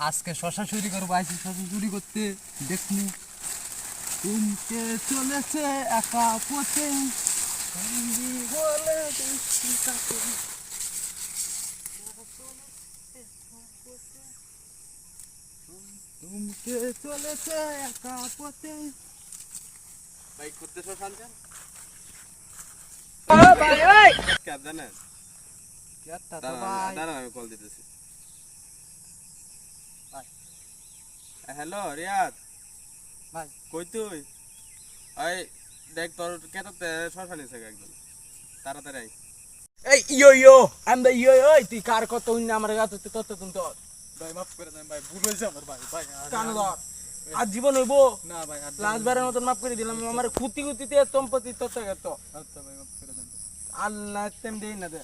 আজকে শশা চুরি করবো, আইসি শশা চুরি করতে। দেখনি তুমকে চলেছে একা পথে, সঙ্গী বলে বৃষ্টি কাটে। তুমকে চলেছে একা পথে। ভাই করতে শান্তেন ভাই, ওই ক্যাব জানেন? কেটা তো দাঁড়ান ভাই। দাঁড়ান, আমি কল দিতেছি। ভাই হ্যালো রিয়াদ, ভাই কই তুই? ওই দেখ তোর কেটাতে শশা নিছে একজন, তাড়াতাড়ি আই। এই ইয়ো ইয়ো আমি দা ইয়ো ওই তুই কার কত হইনা আমার গাছ তুই তত তুমি তো ভাই মাফ করে দেন ভাই, ভুল হয়েছে আমার। ভাই ভাই কান ধর আজ জীবন হইব না ভাই, আর লাস্ট বারের মতন মাফ করে দিলাম আমার খুঁতি খুঁতিতে সম্পত্তি তত গেত আচ্ছা ভাই মাফ করে দেন। আল্লাহ তেম দেই না দে